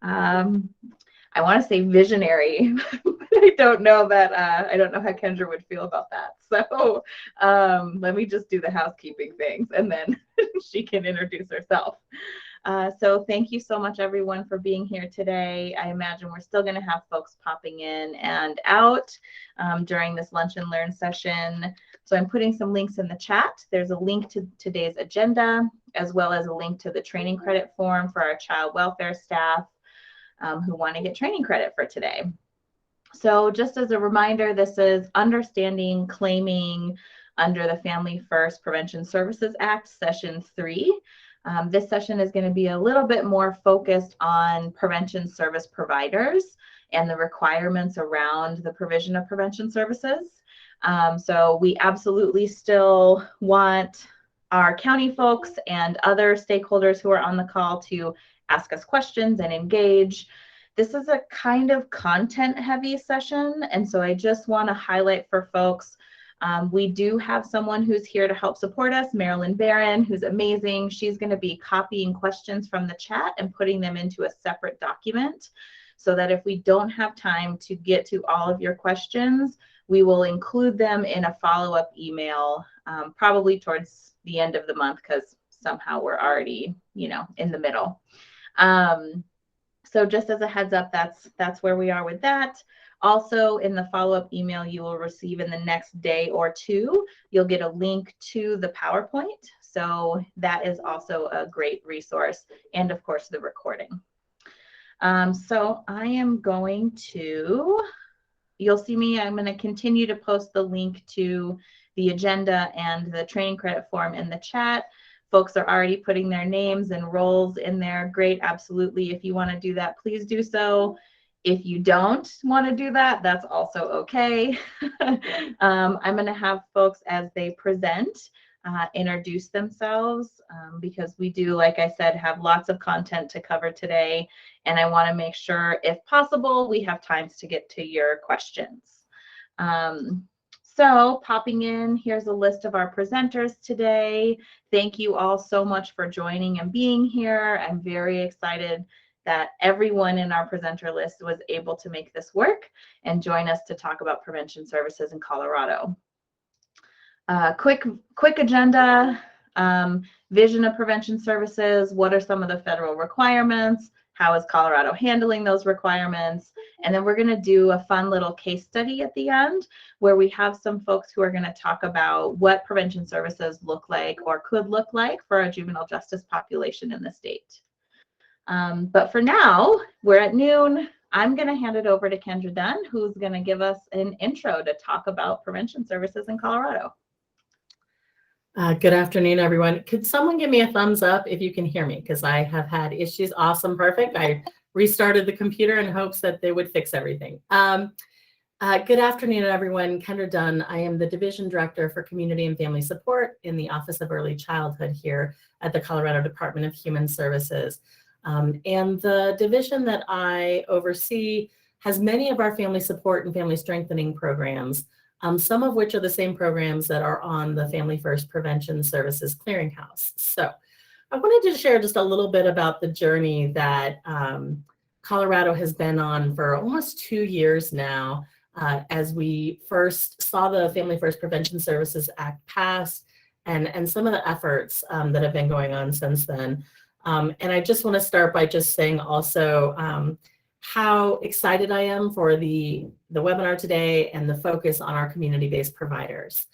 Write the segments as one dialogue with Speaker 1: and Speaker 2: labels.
Speaker 1: um, I want to say visionary, but I don't know that. I don't know how Kendra would feel about that. So let me just do the housekeeping things, and then she can introduce herself. So thank you so much, everyone, for being here today. I imagine we're still going to have folks popping in and out during this Lunch and Learn session. So I'm putting some links in the chat. There's a link to today's agenda, as well as a link to the training credit form for our child welfare staff who want to get training credit for today. So just as a reminder, this is Understanding Claiming under the Family First Prevention Services Act, Session 3. This session is going to be a little bit more focused on prevention service providers and the requirements around the provision of prevention services. So we absolutely still want our county folks and other stakeholders who are on the call to ask us questions and engage. This is a kind of content heavy session, and so I just want to highlight for folks, we do have someone who's here to help support us, Marilyn Barron, who's amazing. She's going to be copying questions from the chat and putting them into a separate document so that if we don't have time to get to all of your questions, we will include them in a follow-up email, probably towards the end of the month, because somehow we're already, in the middle. So just as a heads up, that's where we are with that. Also, in the follow-up email you will receive in the next day or two, you'll get a link to the PowerPoint. So that is also a great resource, and of course the recording. So I am going to, you'll see me, I'm going to continue to post the link to the agenda and the training credit form in the chat. Folks are already putting their names and roles in there. Great, absolutely. If you want to do that, please do so. If you don't want to do that, that's also okay. I'm going to have folks, as they present, introduce themselves because we do, like I said, have lots of content to cover today. And I want to make sure, if possible, we have times to get to your questions. So popping in, here's a list of our presenters today. Thank you all so much for joining and being here. I'm very excited that everyone in our presenter list was able to make this work and join us to talk about prevention services in Colorado. Quick agenda, vision of prevention services. What are some of the federal requirements? How is Colorado handling those requirements? And then we're going to do a fun little case study at the end where we have some folks who are going to talk about what prevention services look like or could look like for our juvenile justice population in the state. But for now, we're at noon. I'm going to hand it over to Kendra Dunn, who's going to give us an intro to talk about prevention services in Colorado.
Speaker 2: Good afternoon, everyone. Could someone give me a thumbs up if you can hear me? Because I have had issues. Awesome, perfect. I restarted the computer in hopes that they would fix everything. Good afternoon, everyone. Kendra Dunn. I am the Division Director for Community and Family Support in the Office of Early Childhood here at the Colorado Department of Human Services. And the division that I oversee has many of our family support and family strengthening programs, some of which are the same programs that are on the Family First Prevention Services Clearinghouse. So I wanted to share just a little bit about the journey that Colorado has been on for almost 2 years now, as we first saw the Family First Prevention Services Act passed and some of the efforts that have been going on since then. And I just want to start by just saying also how excited I am for the webinar today and the focus on our community-based providers,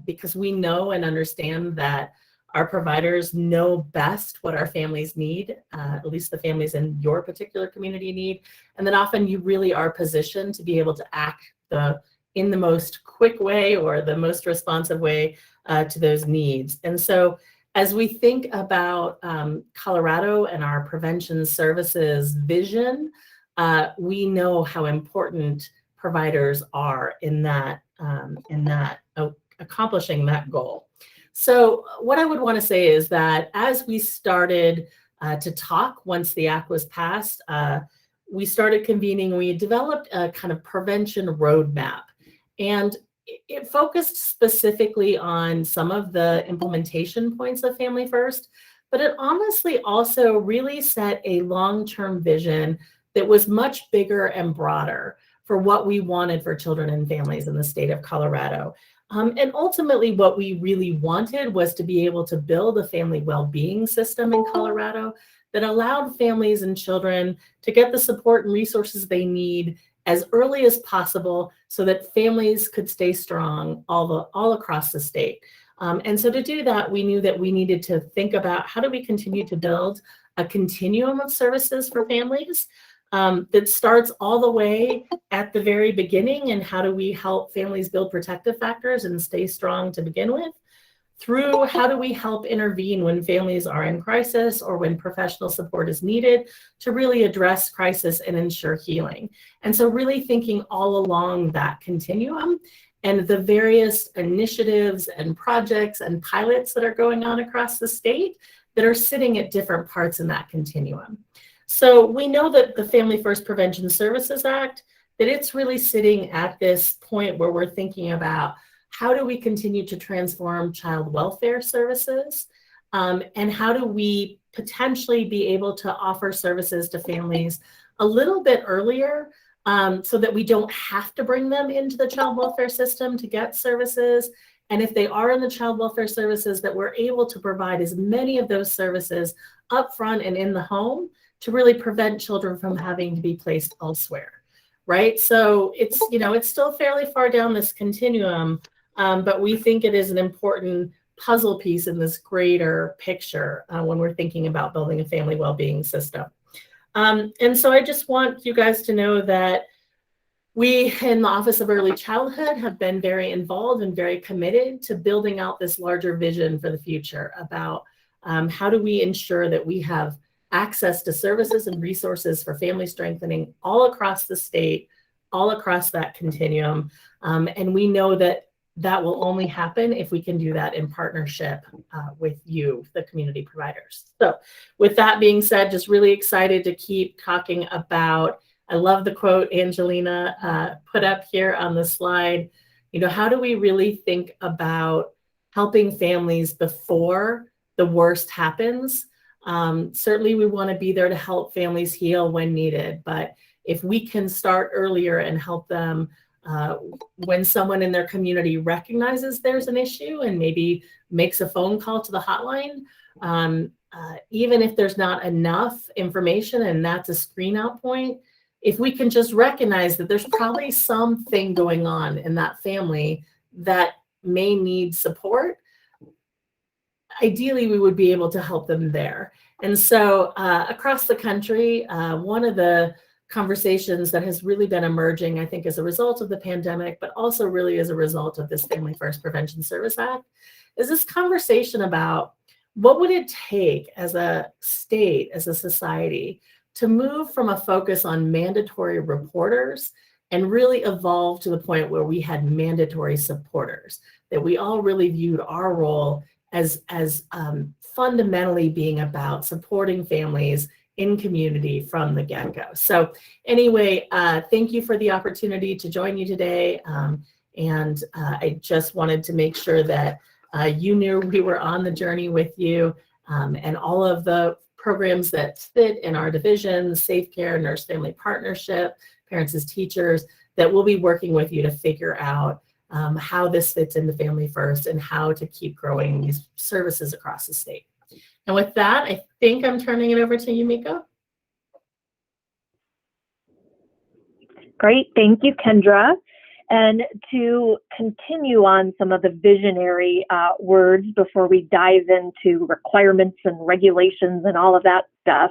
Speaker 2: because we know and understand that our providers know best what our families need, at least the families in your particular community need, and then often you really are positioned to be able to act in the most quick way or the most responsive way to those needs. And so as we think about Colorado and our prevention services vision, we know how important providers are in that accomplishing that goal. So what I would want to say is that as we started to talk once the act was passed, we started convening. We developed a kind of prevention roadmap, and it focused specifically on some of the implementation points of Family First, but it honestly also really set a long-term vision that was much bigger and broader for what we wanted for children and families in the state of Colorado. And ultimately, what we really wanted was to be able to build a family well-being system in Colorado that allowed families and children to get the support and resources they need as early as possible so that families could stay strong all across the state. And so to do that, we knew that we needed to think about how do we continue to build a continuum of services for families that starts all the way at the very beginning, and how do we help families build protective factors and stay strong to begin with, through how do we help intervene when families are in crisis or when professional support is needed to really address crisis and ensure healing. And so really thinking all along that continuum and the various initiatives and projects and pilots that are going on across the state that are sitting at different parts in that continuum. So we know that the Family First Prevention Services Act, that it's really sitting at this point where we're thinking about how do we continue to transform child welfare services, and how do we potentially be able to offer services to families a little bit earlier, so that we don't have to bring them into the child welfare system to get services. And if they are in the child welfare services, that we're able to provide as many of those services upfront and in the home to really prevent children from having to be placed elsewhere, right? So it's, it's still fairly far down this continuum, but we think it is an important puzzle piece in this greater picture when we're thinking about building a family well-being system. And so I just want you guys to know that we in the Office of Early Childhood have been very involved and very committed to building out this larger vision for the future about how do we ensure that we have access to services and resources for family strengthening all across the state, all across that continuum. And we know that that will only happen if we can do that in partnership with you, the community providers. So with that being said, just really excited to keep talking about, I love the quote Angelina put up here on the slide. How do we really think about helping families before the worst happens? Certainly we want to be there to help families heal when needed, but if we can start earlier and help them when someone in their community recognizes there's an issue and maybe makes a phone call to the hotline, even if there's not enough information and that's a screen out point, if we can just recognize that there's probably something going on in that family that may need support, ideally we would be able to help them there. And so across the country, one of the conversations that has really been emerging, I think, as a result of the pandemic, but also really as a result of this Family First Prevention Service Act, is this conversation about what would it take as a state, as a society, to move from a focus on mandatory reporters and really evolve to the point where we had mandatory supporters, that we all really viewed our role as fundamentally being about supporting families in community from the get-go. So anyway, thank you for the opportunity to join you today. And I just wanted to make sure that you knew we were on the journey with you, and all of the programs that fit in our division, Safe Care, Nurse Family Partnership, Parents as Teachers, that we'll be working with you to figure out how this fits into Family First and how to keep growing these services across the state. And with that, I think I'm turning it over to you, Miko.
Speaker 3: Great, thank you, Kendra. And to continue on some of the visionary words before we dive into requirements and regulations and all of that stuff,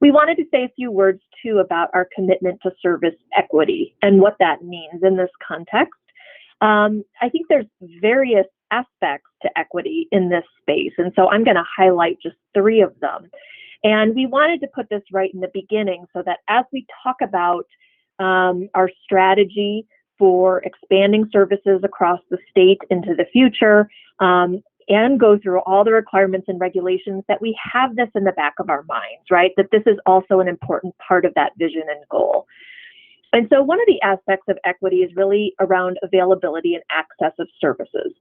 Speaker 3: we wanted to say a few words too about our commitment to service equity and what that means in this context. I think there's various aspects to equity in this space, and so I'm going to highlight just 3 of them. And we wanted to put this right in the beginning so that as we talk about our strategy for expanding services across the state into the future, and go through all the requirements and regulations, that we have this in the back of our minds, right? That this is also an important part of that vision and goal. And so one of the aspects of equity is really around availability and access of services.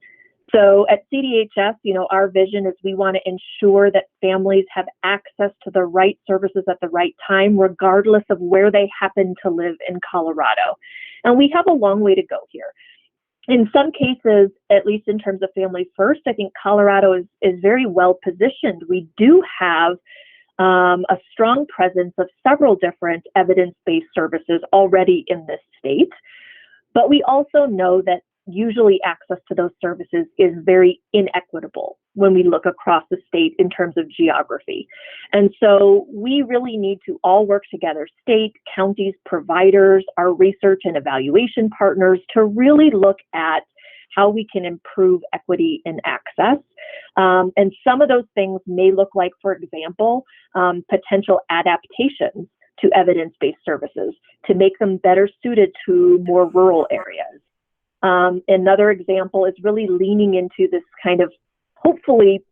Speaker 3: So at CDHS, our vision is we want to ensure that families have access to the right services at the right time, regardless of where they happen to live in Colorado. And we have a long way to go here. In some cases, at least in terms of Family First, I think Colorado is very well positioned. We do have a strong presence of several different evidence-based services already in this state. But we also know that usually access to those services is very inequitable when we look across the state in terms of geography. And so we really need to all work together, state, counties, providers, our research and evaluation partners, to really look at how we can improve equity in access. And some of those things may look like, for example, potential adaptations to evidence-based services to make them better suited to more rural areas. Another example is really leaning into this kind of hopefully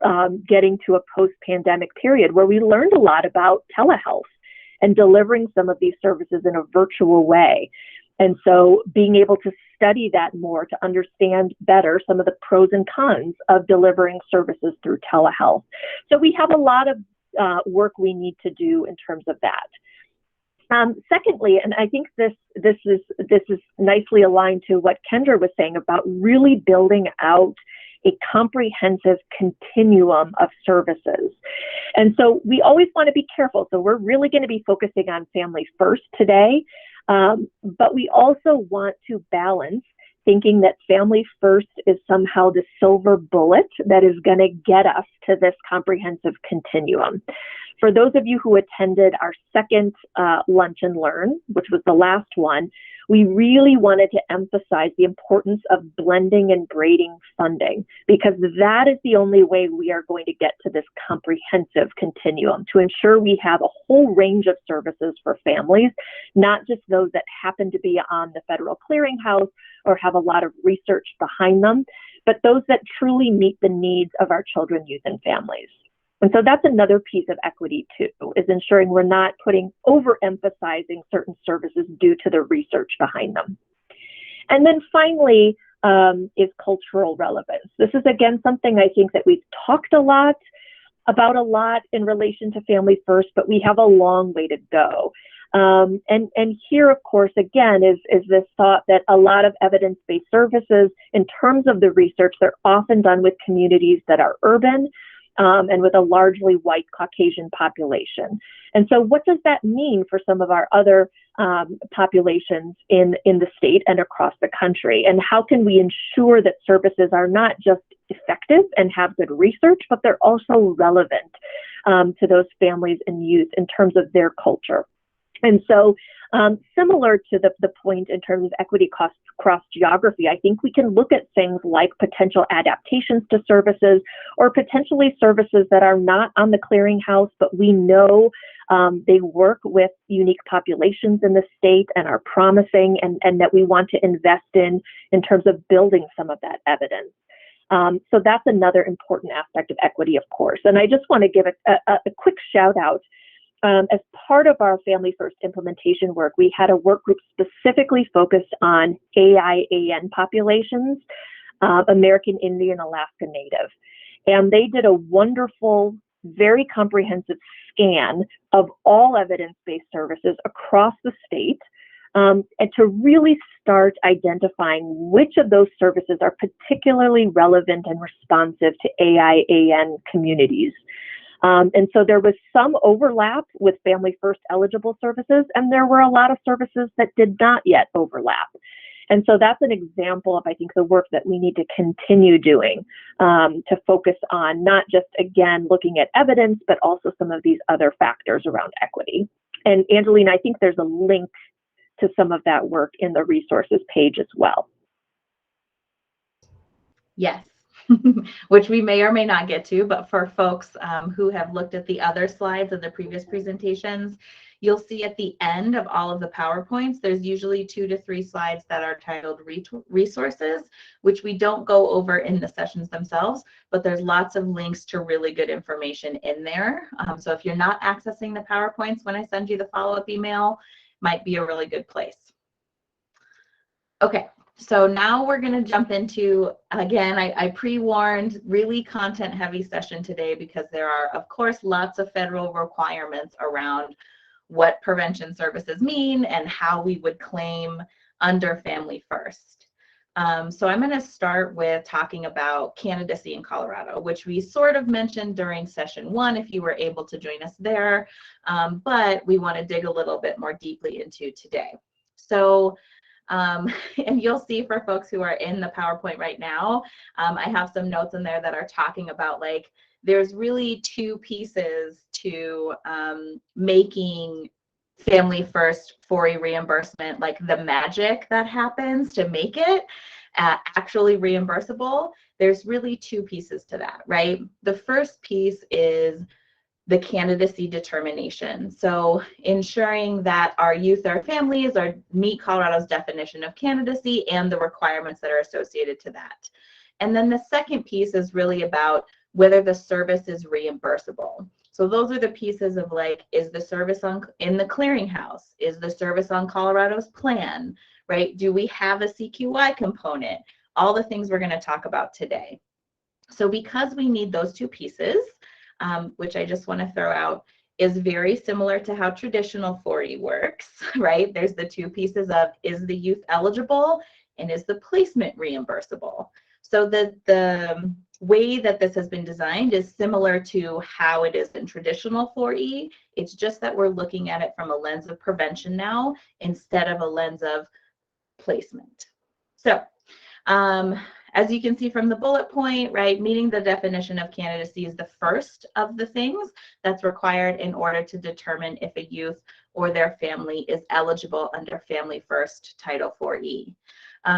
Speaker 3: getting to a post-pandemic period where we learned a lot about telehealth and delivering some of these services in a virtual way. And so being able to study that more to understand better some of the pros and cons of delivering services through telehealth. So we have a lot of work we need to do in terms of that. Secondly, and I think this is nicely aligned to what Kendra was saying about really building out a comprehensive continuum of services. And so we always want to be careful. So we're really going to be focusing on Family First today, but we also want to balance thinking that Family First is somehow the silver bullet that is going to get us to this comprehensive continuum. For those of you who attended our second Lunch and Learn, which was the last one, we really wanted to emphasize the importance of blending and braiding funding, because that is the only way we are going to get to this comprehensive continuum, to ensure we have a whole range of services for families, not just those that happen to be on the federal clearinghouse or have a lot of research behind them, but those that truly meet the needs of our children, youth, and families. And so that's another piece of equity too, is ensuring we're not overemphasizing certain services due to the research behind them. And then finally is cultural relevance. This is again something I think that we've talked about a lot in relation to Family First, but we have a long way to go. And here, of course, again, is this thought that a lot of evidence-based services, in terms of the research, they're often done with communities that are urban, and with a largely white Caucasian population. And so what does that mean for some of our other populations in the state and across the country? And how can we ensure that services are not just effective and have good research, but they're also relevant to those families and youth in terms of their culture? And so similar to the point in terms of equity costs across geography, I think we can look at things like potential adaptations to services, or potentially services that are not on the clearinghouse, but we know they work with unique populations in the state and are promising, and that we want to invest in terms of building some of that evidence. So that's another important aspect of equity, of course. And I just want to give a quick shout out. As part of our Family First implementation work, we had a work group specifically focused on AIAN populations, American Indian, Alaska Native. And they did a wonderful, very comprehensive scan of all evidence-based services across the state, and to really start identifying which of those services are particularly relevant and responsive to AIAN communities. And so there was some overlap with Family First eligible services, and there were a lot of services that did not yet overlap. And so that's an example of, I think, the work that we need to continue doing to focus on not just, again, looking at evidence, but also some of these other factors around equity. And Angelina, I think there's a link to some of that work in the resources page as well.
Speaker 1: Yes. Which we may or may not get to, but for folks who have looked at the other slides of the previous presentations, you'll see at the end of all of the PowerPoints, there's usually 2 to 3 slides that are titled resources, which we don't go over in the sessions themselves, but there's lots of links to really good information in there. So if you're not accessing the PowerPoints when I send you the follow-up email, might be a really good place. Okay. So now we're going to jump into, again, I pre-warned, really content-heavy session today because there are, of course, lots of federal requirements around what prevention services mean and how we would claim under Family First. So I'm going to start with talking about candidacy in Colorado, which we sort of mentioned during session 1 if you were able to join us there, but we want to dig a little bit more deeply into today. So and you'll see for folks who are in the PowerPoint right now, I have some notes in there that are talking about, like, there's really 2 pieces to making Family First 4E reimbursement, like the magic that happens to make it actually reimbursable. There's really 2 pieces to that, right? The first piece is the candidacy determination. So ensuring that our youth or families meet Colorado's definition of candidacy and the requirements that are associated to that. And then the second piece is really about whether the service is reimbursable. So those are the pieces of, like, is the service in the clearinghouse? Is the service on Colorado's plan, right? Do we have a CQI component? All the things we're going to talk about today. So because we need those 2 pieces, which I just want to throw out, is very similar to how traditional 4E works, right? There's the 2 pieces of, is the youth eligible and is the placement reimbursable? So the way that this has been designed is similar to how it is in traditional 4E. It's just that we're looking at it from a lens of prevention now instead of a lens of placement. So as you can see from the bullet point, right, meeting the definition of candidacy is the first of the things that's required in order to determine if a youth or their family is eligible under Family First Title 4E.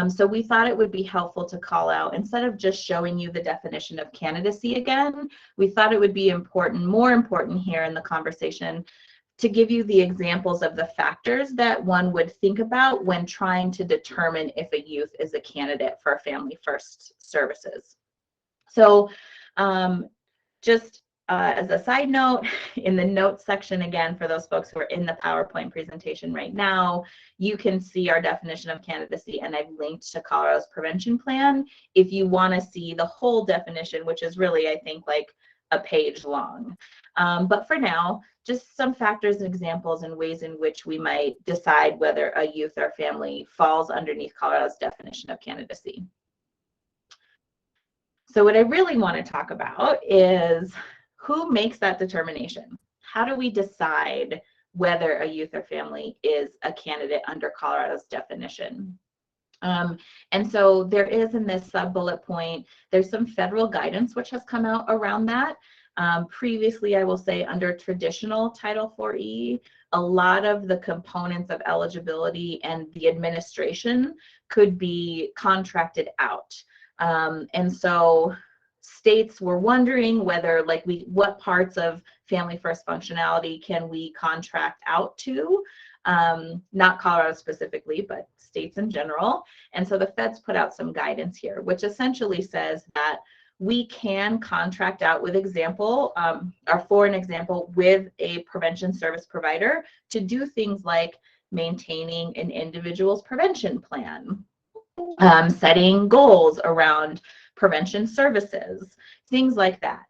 Speaker 1: So we thought it would be helpful to call out, instead of just showing you the definition of candidacy again, we thought it would be more important here in the conversation to give you the examples of the factors that one would think about when trying to determine if a youth is a candidate for Family First services. So just as a side note, in the notes section, again, for those folks who are in the PowerPoint presentation right now, you can see our definition of candidacy, and I've linked to Colorado's prevention plan if you want to see the whole definition, which is really, I think, like a page long. But for now, just some factors and examples and ways in which we might decide whether a youth or family falls underneath Colorado's definition of candidacy. So what I really want to talk about is who makes that determination. How do we decide whether a youth or family is a candidate under Colorado's definition? And so there is, in this sub-bullet point, there's some federal guidance which has come out around that. Previously, I will say, under traditional Title 4E, a lot of the components of eligibility and the administration could be contracted out. And so states were wondering whether, like, what parts of Family First functionality can we contract out to, not Colorado specifically, but states in general. And so the feds put out some guidance here, which essentially says that we can contract out with for an example, with a prevention service provider to do things like maintaining an individual's prevention plan, setting goals around prevention services, things like that.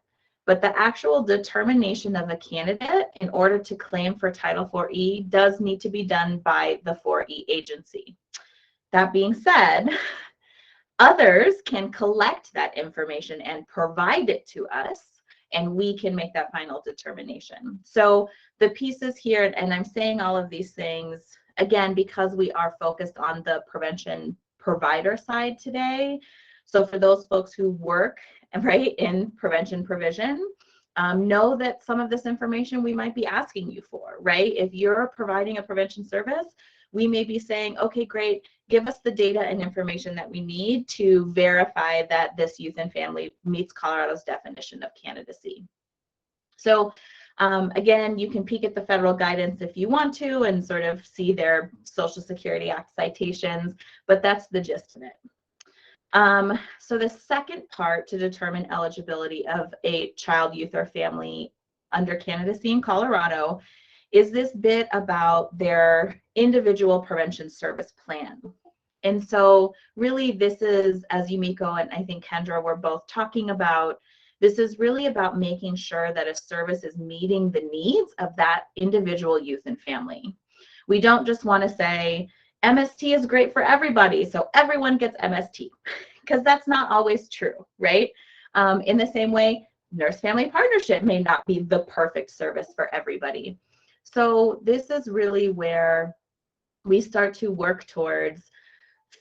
Speaker 1: But the actual determination of a candidate in order to claim for Title 4E does need to be done by the 4E agency. That being said, others can collect that information and provide it to us, and we can make that final determination. So the pieces here, and I'm saying all of these things, again, because we are focused on the prevention provider side today. So for those folks who work, right, in prevention provision, know that some of this information we might be asking you for, right? If you're providing a prevention service, we may be saying, okay, great, give us the data and information that we need to verify that this youth and family meets Colorado's definition of candidacy. So again, you can peek at the federal guidance if you want to and sort of see their Social Security Act citations, but that's the gist of it. So the second part to determine eligibility of a child, youth, or family under candidacy in Colorado is this bit about their individual prevention service plan. And so really this is, as Yumiko and I think Kendra were both talking about, this is really about making sure that a service is meeting the needs of that individual youth and family. We don't just want to say MST is great for everybody, so everyone gets MST, because that's not always true, right? In the same way, nurse-family partnership may not be the perfect service for everybody. So this is really where we start to work towards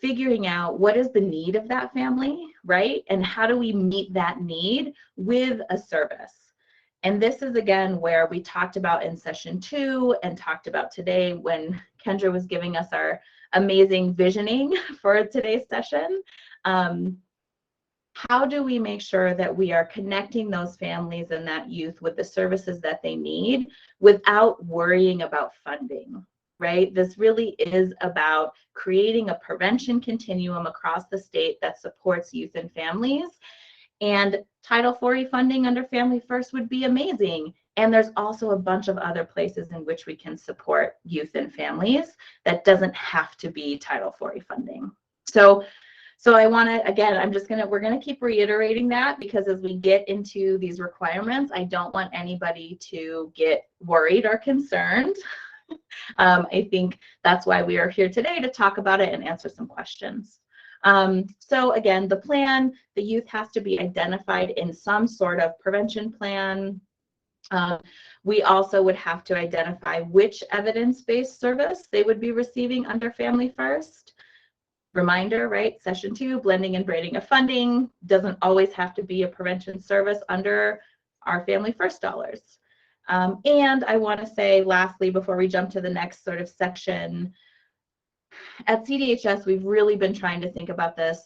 Speaker 1: figuring out what is the need of that family, right? And how do we meet that need with a service? And this is, again, where we talked about in session 2 and talked about today when Kendra was giving us our amazing visioning for today's session. How do we make sure that we are connecting those families and that youth with the services that they need without worrying about funding, right? This really is about creating a prevention continuum across the state that supports youth and families. And Title IV funding under Family First would be amazing. And there's also a bunch of other places in which we can support youth and families that doesn't have to be Title IV funding. So I want to, again, we're going to keep reiterating that, because as we get into these requirements, I don't want anybody to get worried or concerned. I think that's why we are here today, to talk about it and answer some questions. So again, the plan, the youth has to be identified in some sort of prevention plan. We also would have to identify which evidence-based service they would be receiving under Family First. Reminder, right? Session 2, blending and braiding of funding doesn't always have to be a prevention service under our Family First dollars. And I want to say, lastly, before we jump to the next sort of section, at CDHS, we've really been trying to think about this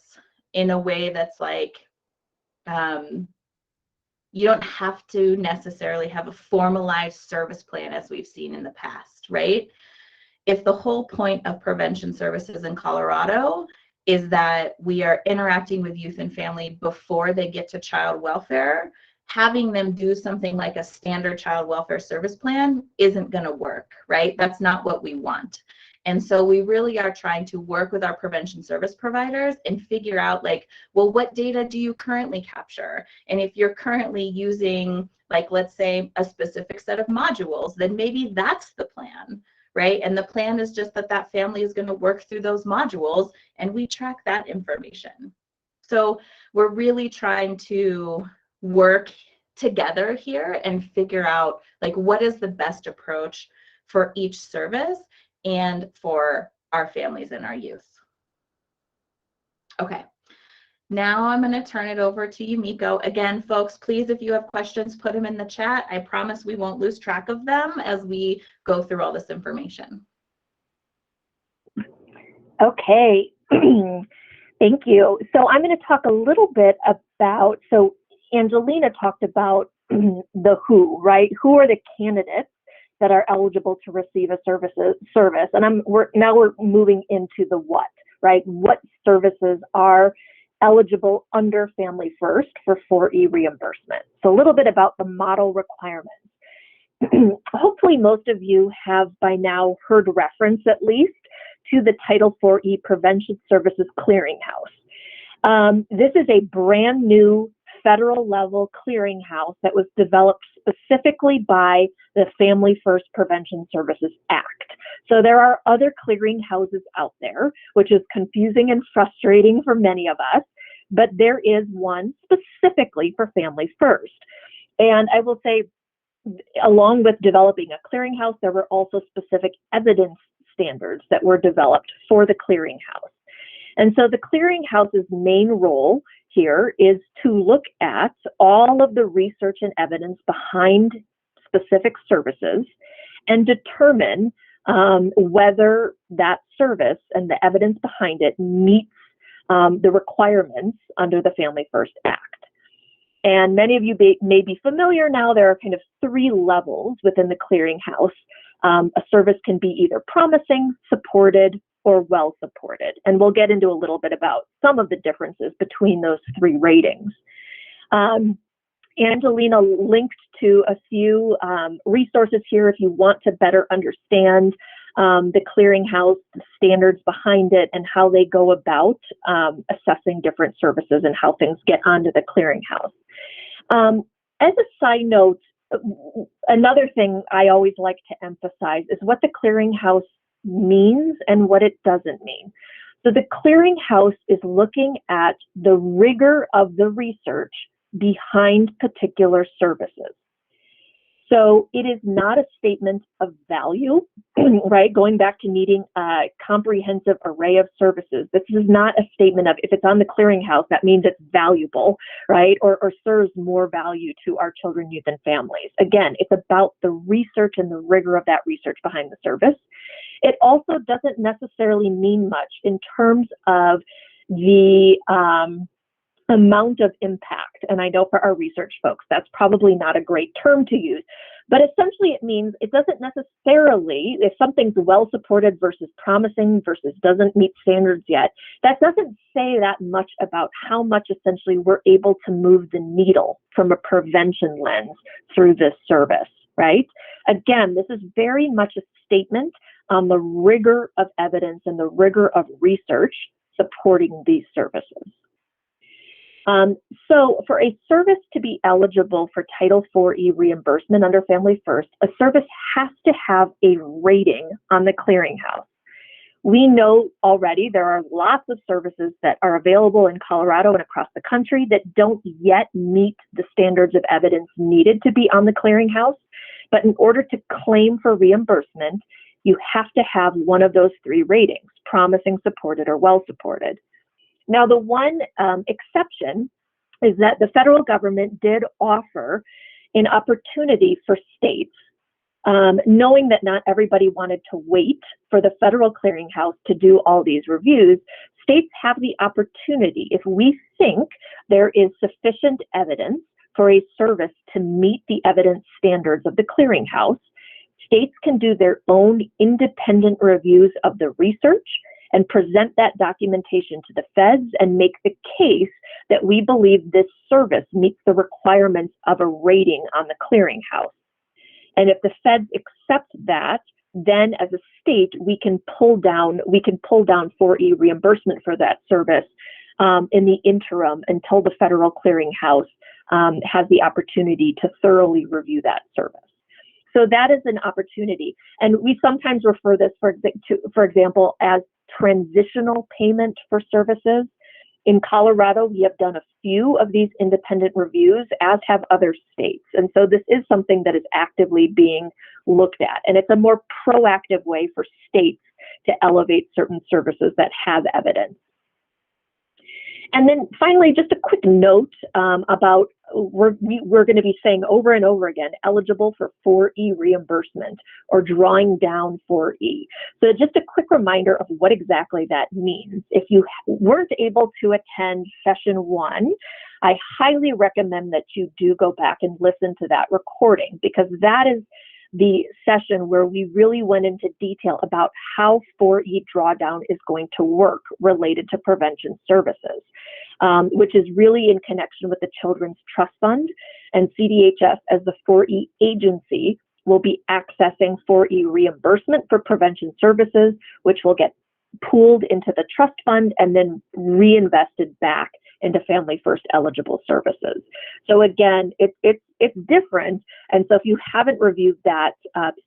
Speaker 1: in a way that's like, you don't have to necessarily have a formalized service plan as we've seen in the past, right? If the whole point of prevention services in Colorado is that we are interacting with youth and family before they get to child welfare, having them do something like a standard child welfare service plan isn't going to work, right? That's not what we want. And so we really are trying to work with our prevention service providers and figure out, like, well, what data do you currently capture? And if you're currently using, like, let's say a specific set of modules, then maybe that's the plan, right? And the plan is just that that family is going to work through those modules, and we track that information. So we're really trying to work together here and figure out, like, what is the best approach for each service and for our families and our youth. Okay. Now I'm going to turn it over to Yumiko. Again, folks, please, if you have questions, put them in the chat. I promise we won't lose track of them as we go through all this information.
Speaker 3: Okay, thank you. So I'm going to talk a little bit about, so Angelina talked about the who, right? Who are the candidates that are eligible to receive a service? And now we're moving into the what, right? What services are eligible under Family First for 4E reimbursement. So a little bit about the model requirements. Hopefully most of you have by now heard reference, at least, to the Title 4E Prevention Services Clearinghouse. This is a brand new federal level clearinghouse that was developed specifically by the Family First Prevention Services Act. So there are other clearinghouses out there, which is confusing and frustrating for many of us, but there is one specifically for Family First. And I will say, along with developing a clearinghouse, there were also specific evidence standards that were developed for the clearinghouse. And so the clearinghouse's main role here is to look at all of the research and evidence behind specific services and determine whether that service and the evidence behind it meets the requirements under the Family First Act. And many of you may be familiar now, there are kind of 3 levels within the clearinghouse. A service can be either promising, supported, or well supported. And we'll get into a little bit about some of the differences between those 3 ratings. Angelina linked to a few resources here if you want to better understand the clearinghouse, the standards behind it, and how they go about assessing different services and how things get onto the clearinghouse. As a side note, another thing I always like to emphasize is what the clearinghouse means and what it doesn't mean. So the clearinghouse is looking at the rigor of the research behind particular services. So it is not a statement of value, right? Going back to needing a comprehensive array of services. This is not a statement of if it's on the clearinghouse, that means it's valuable, right? Or serves more value to our children, youth, and families. Again, it's about the research and the rigor of that research behind the service. It also doesn't necessarily mean much in terms of the amount of impact. And I know for our research folks, that's probably not a great term to use, but essentially it means it doesn't necessarily, if something's well supported versus promising versus doesn't meet standards yet, that doesn't say that much about how much essentially we're able to move the needle from a prevention lens through this service, right? Again, this is very much a statement on the rigor of evidence and the rigor of research supporting these services. So for a service to be eligible for Title IV-E reimbursement under Family First, a service has to have a rating on the clearinghouse. We know already there are lots of services that are available in Colorado and across the country that don't yet meet the standards of evidence needed to be on the clearinghouse. But in order to claim for reimbursement, you have to have one of those three ratings: promising, supported, or well supported. Now, the one exception is that the federal government did offer an opportunity for states, knowing that not everybody wanted to wait for the federal clearinghouse to do all these reviews. States have the opportunity, if we think there is sufficient evidence for a service to meet the evidence standards of the clearinghouse, states can do their own independent reviews of the research and present that documentation to the feds and make the case that we believe this service meets the requirements of a rating on the clearinghouse. And if the feds accept that, then as a state, we can pull down 4E reimbursement for that service in the interim until the federal clearinghouse has the opportunity to thoroughly review that service. So that is an opportunity. And we sometimes refer this, for example, as transitional payment for services. In Colorado, we have done a few of these independent reviews, as have other states. And so this is something that is actively being looked at. And it's a more proactive way for states to elevate certain services that have evidence. And then finally, just a quick note about we're going to be saying over and over again, eligible for 4E reimbursement or drawing down 4E. So just a quick reminder of what exactly that means. If you weren't able to attend session 1, I highly recommend that you do go back and listen to that recording, because that is the session where we really went into detail about how 4E drawdown is going to work related to prevention services, which is really in connection with the Children's Trust Fund, and CDHS as the 4E agency will be accessing 4E reimbursement for prevention services, which will get pooled into the trust fund and then reinvested back into Family First eligible services. So again, it's different. And so if you haven't reviewed that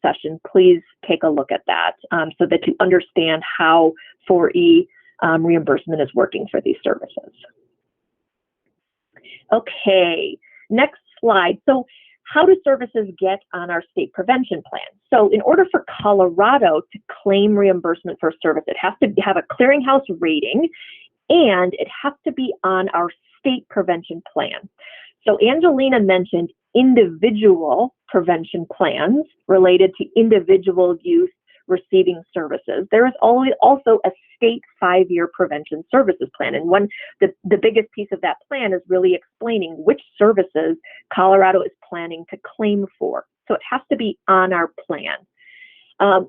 Speaker 3: session, please take a look at that so that you understand how 4E reimbursement is working for these services. Okay, next slide. So how do services get on our state prevention plan? So in order for Colorado to claim reimbursement for a service, it has to have a clearinghouse rating, and it has to be on our state prevention plan. So Angelina mentioned individual prevention plans related to individual youth receiving services. There is also a state 5-year prevention services plan. And the biggest piece of that plan is really explaining which services Colorado is planning to claim for. So it has to be on our plan.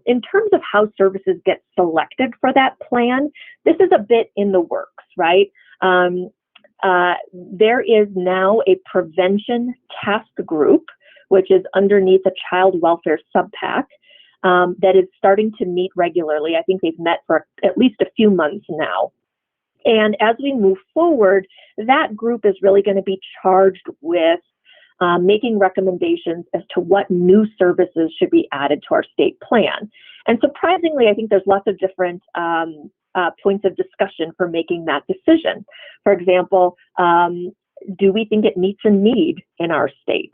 Speaker 3: In terms of how services get selected for that plan, this is a bit in the works, right? There is now a prevention task group, which is underneath a child welfare subpack. that is starting to meet regularly. I think they've met for at least a few months now. And as we move forward, that group is really going to be charged with making recommendations as to what new services should be added to our state plan. And surprisingly, I think there's lots of different points of discussion for making that decision. For example, do we think it meets a need in our state?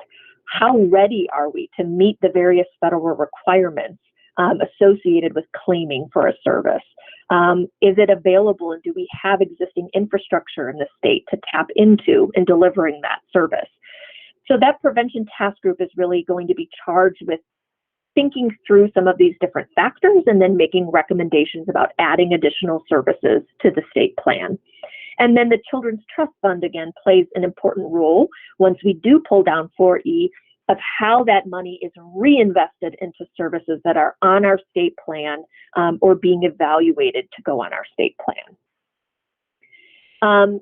Speaker 3: How ready are we to meet the various federal requirements associated with claiming for a service? Is it available, and do we have existing infrastructure in the state to tap into in delivering that service? So that prevention task group is really going to be charged with thinking through some of these different factors and then making recommendations about adding additional services to the state plan. And then the Children's Trust Fund, again, plays an important role once we do pull down 4E of how that money is reinvested into services that are on our state plan or being evaluated to go on our state plan.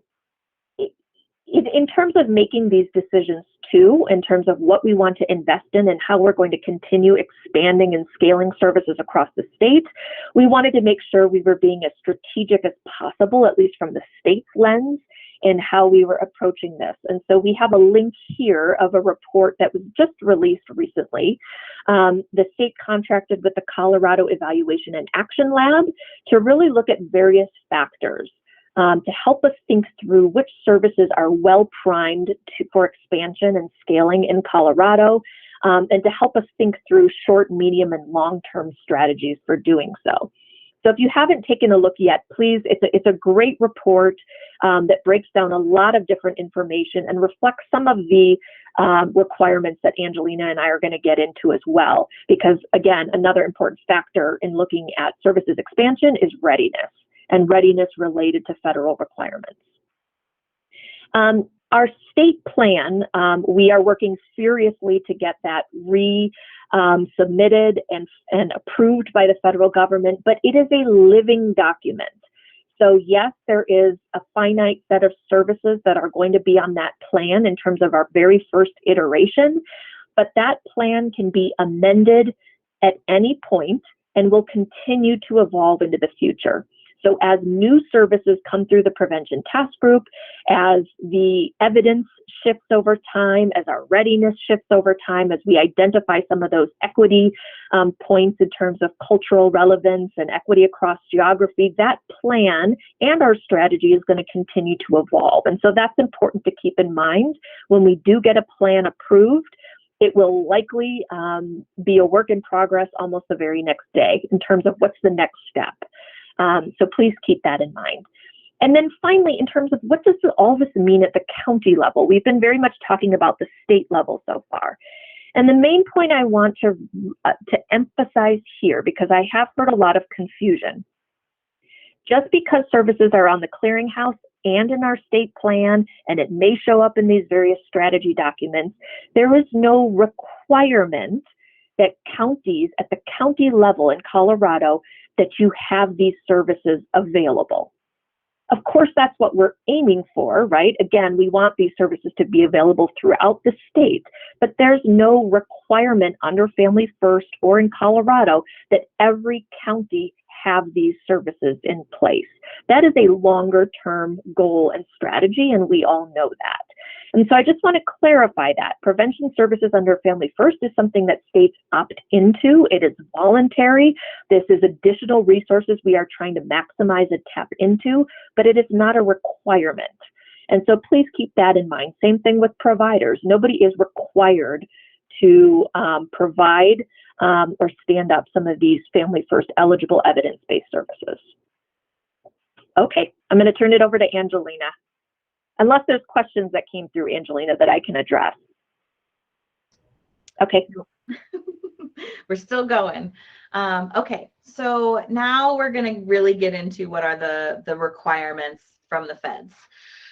Speaker 3: In terms of making these decisions too, in terms of what we want to invest in and how we're going to continue expanding and scaling services across the state, we wanted to make sure we were being as strategic as possible, at least from the state's lens, in how we were approaching this. And so we have a link here of a report that was just released recently. The state contracted with the Colorado Evaluation and Action Lab to really look at various factors to help us think through which services are well primed for expansion and scaling in Colorado, and to help us think through short, medium, and long-term strategies for doing so. So if you haven't taken a look yet, please, it's a great report that breaks down a lot of different information and reflects some of the requirements that Angelina and I are going to get into as well. Because again, another important factor in looking at services expansion is readiness, and readiness related to federal requirements. Our state plan, we are working furiously to get that submitted and approved by the federal government, but it is a living document. So yes, there is a finite set of services that are going to be on that plan in terms of our very first iteration, but that plan can be amended at any point and will continue to evolve into the future. So as new services come through the prevention task group, as the evidence shifts over time, as our readiness shifts over time, as we identify some of those equity points in terms of cultural relevance and equity across geography, that plan and our strategy is going to continue to evolve. And so that's important to keep in mind. When we do get a plan approved, it will likely be a work in progress almost the very next day in terms of what's the next step. So please keep that in mind. And then finally, in terms of what does all this mean at the county level? We've been very much talking about the state level so far. And the main point I want to emphasize here, because I have heard a lot of confusion, just because services are on the clearinghouse and in our state plan, and it may show up in these various strategy documents, there is no requirement that counties at the county level in Colorado that you have these services available. Of course, that's what we're aiming for, right? Again, we want these services to be available throughout the state, but there's no requirement under Family First or in Colorado that every county have these services in place. That is a longer term goal and strategy, and we all know that. And so I just want to clarify that prevention services under Family First is something that states opt into. It is voluntary. This is additional resources we are trying to maximize and tap into, but it is not a requirement. And so please keep that in mind. Same thing with providers. Nobody is required to provide or stand up some of these Family First eligible evidence-based services. Okay, I'm going to turn it over to Angelina. Unless there's questions that came through, Angelina, that I can address. Okay.
Speaker 1: We're still going. Okay, so now we're going to really get into what are the requirements from the feds.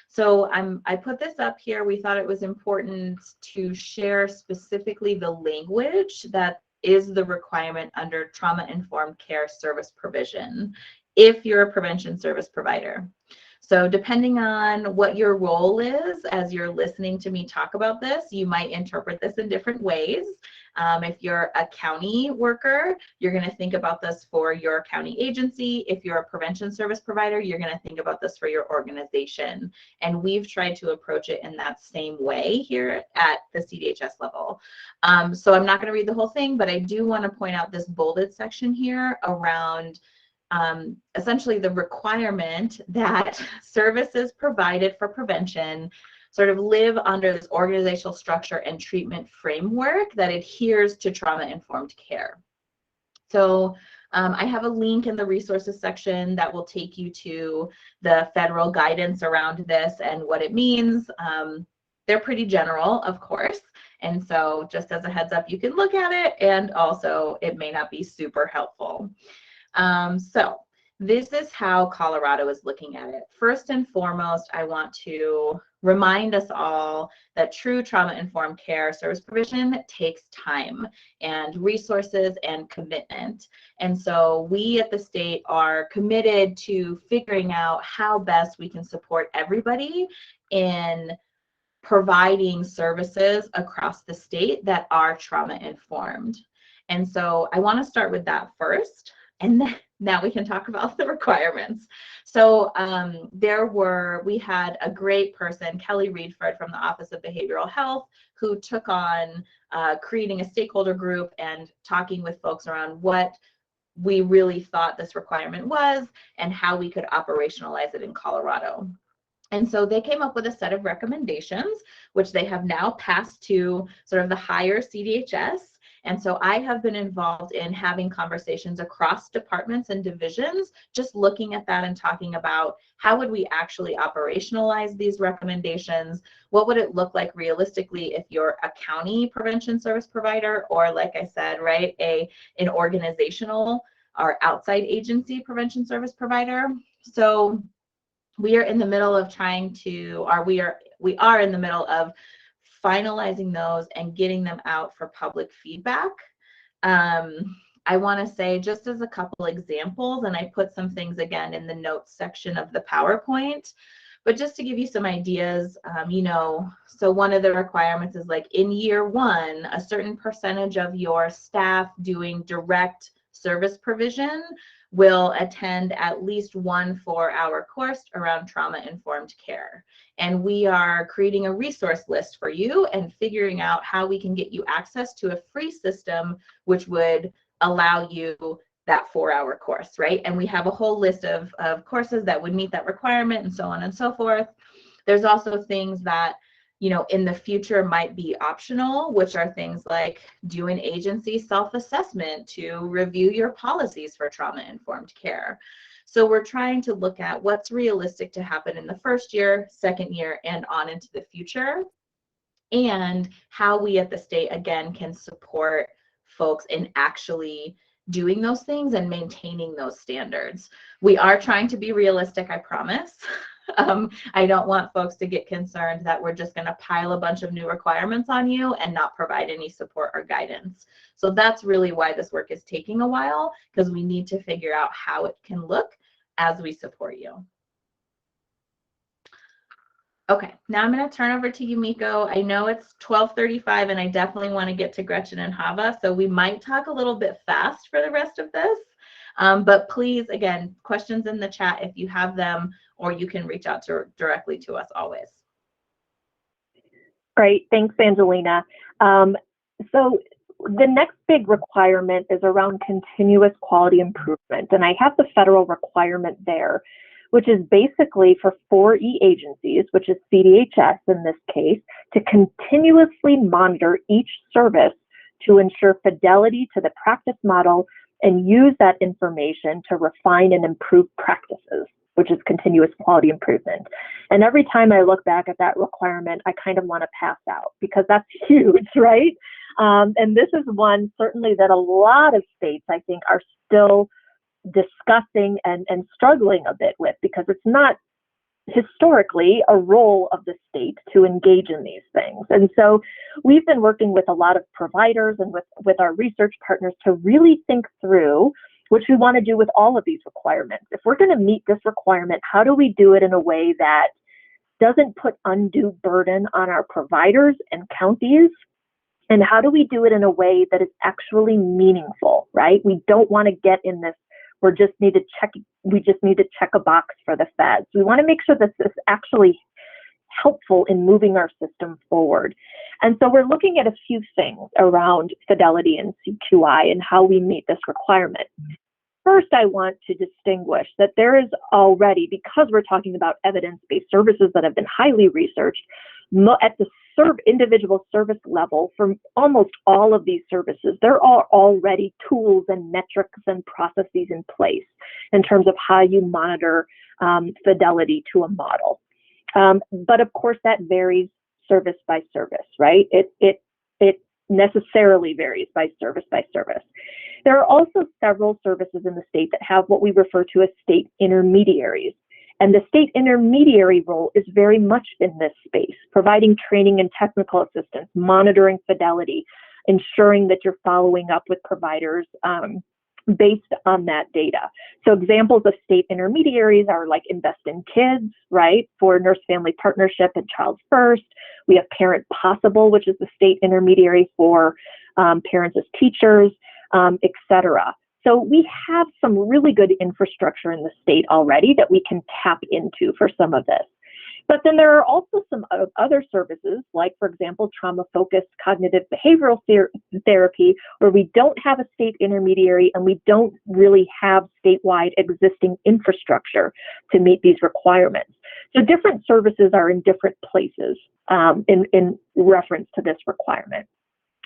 Speaker 1: So I put this up here. We thought it was important to share specifically the language that is the requirement under trauma-informed care service provision if you're a prevention service provider. So depending on what your role is as you're listening to me talk about this, you might interpret this in different ways. If you're a county worker, you're going to think about this for your county agency. If you're a prevention service provider, you're going to think about this for your organization. And we've tried to approach it in that same way here at the CDHS level. So I'm not going to read the whole thing, but I do want to point out this bolded section here around essentially the requirement that services provided for prevention sort of live under this organizational structure and treatment framework that adheres to trauma-informed care. So I have a link in the resources section that will take you to the federal guidance around this and what it means. They're pretty general, of course. And so just as a heads up, you can look at it, and also it may not be super helpful. So this is how Colorado is looking at it. First and foremost, I want to remind us all that true trauma-informed care service provision takes time and resources and commitment. And so we at the state are committed to figuring out how best we can support everybody in providing services across the state that are trauma-informed. And so I want to start with that first, and then now we can talk about the requirements. So we had a great person, Kelly Reedford from the Office of Behavioral Health, who took on creating a stakeholder group and talking with folks around what we really thought this requirement was and how we could operationalize it in Colorado. And so they came up with a set of recommendations, which they have now passed to sort of the higher CDHS. And so I have been involved in having conversations across departments and divisions, just looking at that and talking about how would we actually operationalize these recommendations? What would it look like realistically if you're a county prevention service provider, or like I said, right, an organizational or outside agency prevention service provider? So we are in the middle of we are in the middle of finalizing those and getting them out for public feedback. I want to say, just as a couple examples, and I put some things again in the notes section of the PowerPoint, but just to give you some ideas, so one of the requirements is like in year one, a certain percentage of your staff doing direct service provision will attend at least one 4-hour course around trauma-informed care. And we are creating a resource list for you and figuring out how we can get you access to a free system which would allow you that 4-hour course, right? And we have a whole list of courses that would meet that requirement and so on and so forth. There's also things that in the future might be optional, which are things like do an agency self-assessment to review your policies for trauma-informed care. So we're trying to look at what's realistic to happen in the first year, second year, and on into the future, and how we at the state, again, can support folks in actually doing those things and maintaining those standards. We are trying to be realistic, I promise. I don't want folks to get concerned that we're just going to pile a bunch of new requirements on you and not provide any support or guidance. So that's really why this work is taking a while, because we need to figure out how it can look as we support you. Okay, now I'm going to turn over to you, Miko. I know it's 12:35 and I definitely want to get to Gretchen and Hava, so we might talk a little bit fast for the rest of this. But please, again, questions in the chat if you have them, or you can reach out directly to us always.
Speaker 3: Great, thanks, Angelina. So the next big requirement is around continuous quality improvement, and I have the federal requirement there, which is basically for 4E agencies, which is CDHS in this case, to continuously monitor each service to ensure fidelity to the practice model and use that information to refine and improve practices, which is continuous quality improvement. And every time I look back at that requirement, I kind of want to pass out because that's huge, right? And this is one certainly that a lot of states, I think, are still discussing and struggling a bit with, because it's not historically a role of the state to engage in these things. And so we've been working with a lot of providers and with our research partners to really think through which we want to do with all of these requirements. If we're going to meet this requirement, how do we do it in a way that doesn't put undue burden on our providers and counties? And how do we do it in a way that is actually meaningful, right? We don't want to get in this, we just need to check a box for the feds. We want to make sure that this is actually helpful in moving our system forward. And so we're looking at a few things around fidelity and CQI and how we meet this requirement. First, I want to distinguish that there is already, because we're talking about evidence-based services that have been highly researched, at the individual service level, for almost all of these services, there are already tools and metrics and processes in place in terms of how you monitor fidelity to a model. But of course, that varies service by service, right? It necessarily varies by service. There are also several services in the state that have what we refer to as state intermediaries. And the state intermediary role is very much in this space, providing training and technical assistance, monitoring fidelity, ensuring that you're following up with providers based on that data. So examples of state intermediaries are like Invest in Kids, right, for Nurse Family Partnership and Child First. We have Parent Possible, which is the state intermediary for parents as teachers, et cetera. So we have some really good infrastructure in the state already that we can tap into for some of this. But then there are also some other services, like, for example, trauma-focused cognitive behavioral therapy, where we don't have a state intermediary and we don't really have statewide existing infrastructure to meet these requirements. So different services are in different places in reference to this requirement.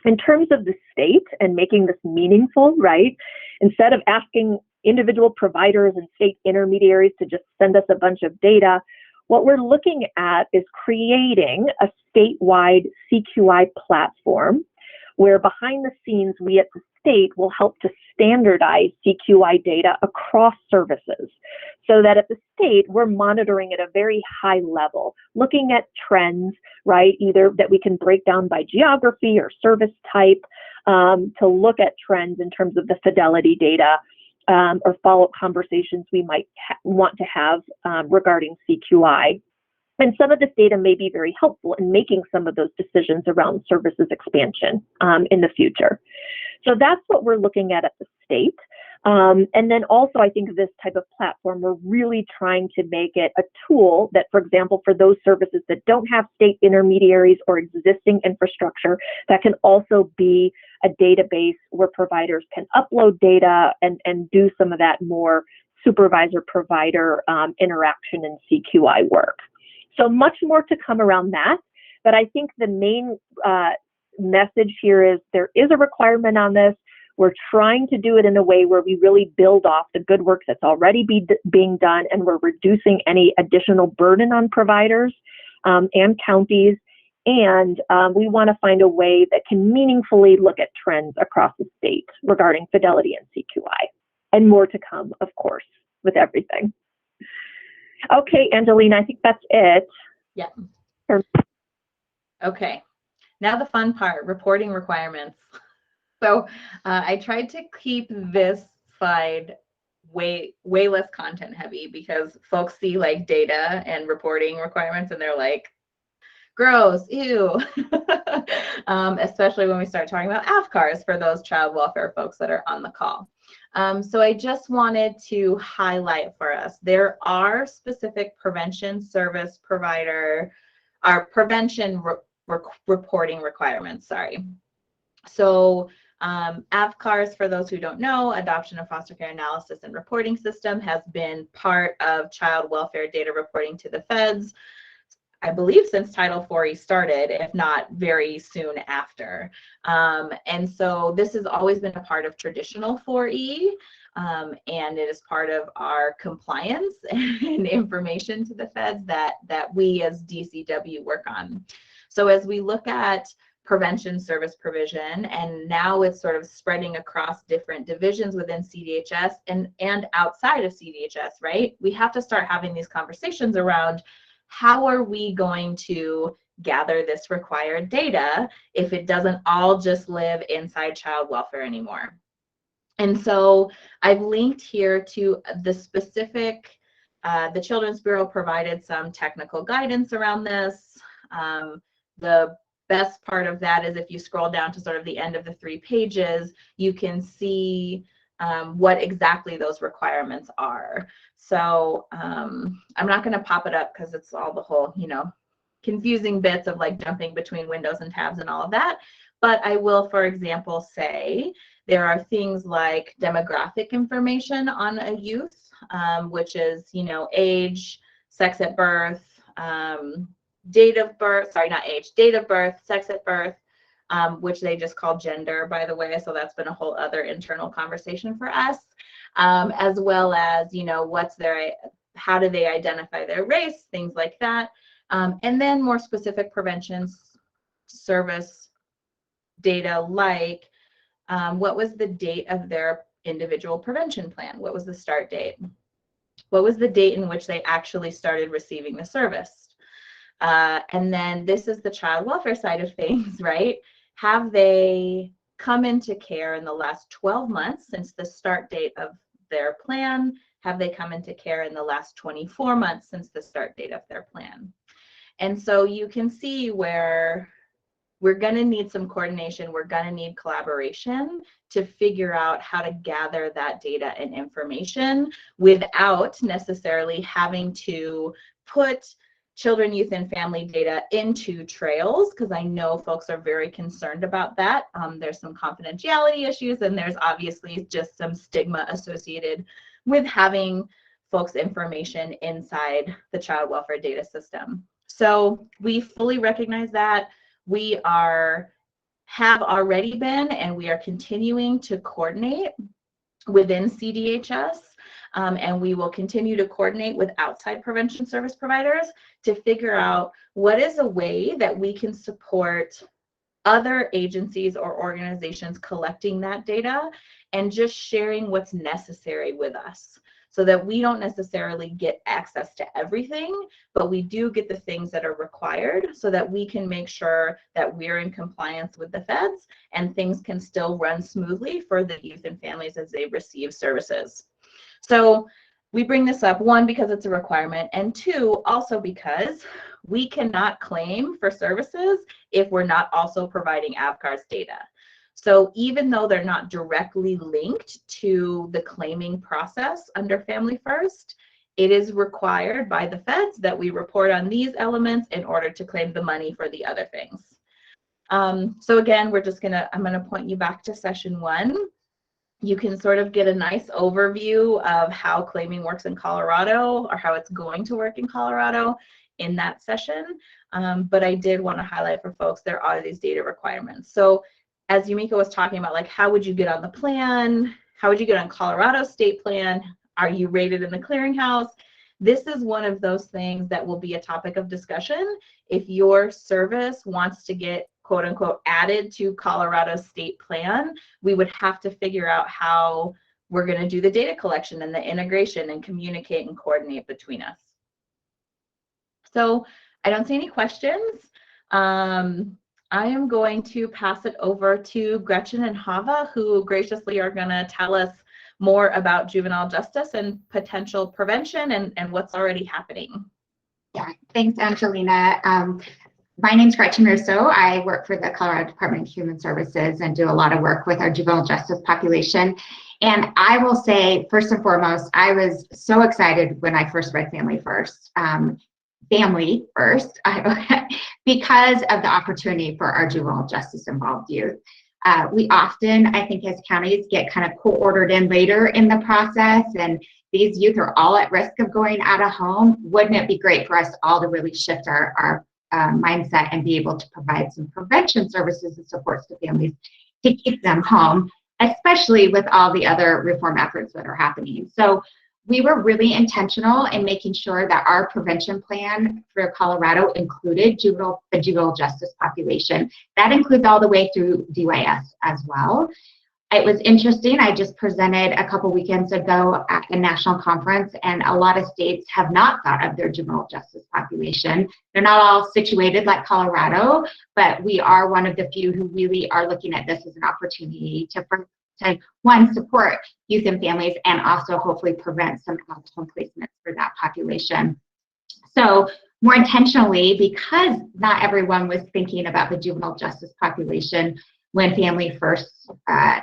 Speaker 3: In terms of the state and making this meaningful, right, instead of asking individual providers and state intermediaries to just send us a bunch of data, what we're looking at is creating a statewide CQI platform where behind the scenes, we at the state will help to standardize CQI data across services so that at the state, we're monitoring at a very high level, looking at trends, right, either that we can break down by geography or service type to look at trends in terms of the fidelity data or follow-up conversations we might want to have regarding CQI. And some of this data may be very helpful in making some of those decisions around services expansion in the future. So that's what we're looking at the state. And then also, I think this type of platform, we're really trying to make it a tool that, for example, for those services that don't have state intermediaries or existing infrastructure, that can also be a database where providers can upload data and do some of that more supervisor-provider interaction and CQI work. So much more to come around that, but I think the main message here is there is a requirement on this. We're trying to do it in a way where we really build off the good work that's already being done, and we're reducing any additional burden on providers and counties. And we want to find a way that can meaningfully look at trends across the state regarding fidelity and CQI, and more to come, of course, with everything. Okay, Angelina, I think that's it.
Speaker 1: Yeah. Okay. Now the fun part, reporting requirements. So I tried to keep this slide way less content heavy, because folks see like data and reporting requirements and they're like, gross, ew. Especially when we start talking about AFCARs for those child welfare folks that are on the call. So I just wanted to highlight for us, there are specific prevention service provider, or prevention reporting requirements, sorry. So AFCARS, for those who don't know, Adoption and Foster Care Analysis and Reporting System, has been part of child welfare data reporting to the feds, I believe, since Title IV started, if not very soon after. And so this has always been a part of traditional 4E, and it is part of our compliance and information to the feds that we as DCW work on. So as we look at prevention service provision, and now it's sort of spreading across different divisions within CDHS and outside of CDHS, right? We have to start having these conversations around how are we going to gather this required data if it doesn't all just live inside child welfare anymore. And so I've linked here to the specific, the Children's Bureau provided some technical guidance around this. The best part of that is if you scroll down to sort of the end of the 3 pages, you can see what exactly those requirements are. So I'm not going to pop it up because it's all the whole, confusing bits of like jumping between windows and tabs and all of that. But I will, for example, say there are things like demographic information on a youth, which is, age, sex at birth, date of birth, sorry, not age, date of birth, sex at birth, which they just call gender, by the way. So that's been a whole other internal conversation for us, as well as, how do they identify their race, things like that. And then more specific prevention service data like what was the date of their individual prevention plan? What was the start date? What was the date in which they actually started receiving the service? And then this is the child welfare side of things, right? Have they come into care in the last 12 months since the start date of their plan? Have they come into care in the last 24 months since the start date of their plan? And so you can see where we're going to need some coordination. We're going to need collaboration to figure out how to gather that data and information without necessarily having to put children, youth, and family data into trails, because I know folks are very concerned about that. There's some confidentiality issues, and there's obviously just some stigma associated with having folks' information inside the child welfare data system. So we fully recognize that. We have already been, and we are continuing to coordinate within CDHS, and we will continue to coordinate with outside prevention service providers to figure out what is a way that we can support other agencies or organizations collecting that data and just sharing what's necessary with us, so that we don't necessarily get access to everything, but we do get the things that are required so that we can make sure that we're in compliance with the feds and things can still run smoothly for the youth and families as they receive services. So we bring this up, 1, because it's a requirement, and 2, also because we cannot claim for services if we're not also providing AVCAR's data. So even though they're not directly linked to the claiming process under Family First, it is required by the feds that we report on these elements in order to claim the money for the other things. So again, I'm gonna point you back to session 1. You can sort of get a nice overview of how claiming works in Colorado, or how it's going to work in Colorado in that session. But I did want to highlight for folks, there are these data requirements. So as Yumiko was talking about, like, how would you get on the plan? How would you get on Colorado state plan? Are you rated in the clearinghouse? This is one of those things that will be a topic of discussion. If your service wants to get, quote unquote, added to Colorado state plan, we would have to figure out how we're going to do the data collection and the integration and communicate and coordinate between us. So I don't see any questions. I am going to pass it over to Gretchen and Hava, who graciously are going to tell us more about juvenile justice and potential prevention and what's already happening.
Speaker 4: Yeah, thanks, Angelina. My name's Gretchen Russo. I work for the Colorado Department of Human Services and do a lot of work with our juvenile justice population. And I will say, first and foremost, I was so excited when I first read Family First. Because of the opportunity for our juvenile justice involved youth. We often, I think, as counties get kind of co-ordered in later in the process, and these youth are all at risk of going out of home. Wouldn't it be great for us all to really shift our mindset and be able to provide some prevention services and supports to families to keep them home, especially with all the other reform efforts that are happening. So we were really intentional in making sure that our prevention plan for Colorado included the juvenile justice population. That includes all the way through DYS as well. It was interesting. I just presented a couple weekends ago at a national conference, and a lot of states have not thought of their juvenile justice population. They're not all situated like Colorado, but we are one of the few who really are looking at this as an opportunity to to, one, support youth and families, and also hopefully prevent some home placements for that population. So more intentionally, because not everyone was thinking about the juvenile justice population when family first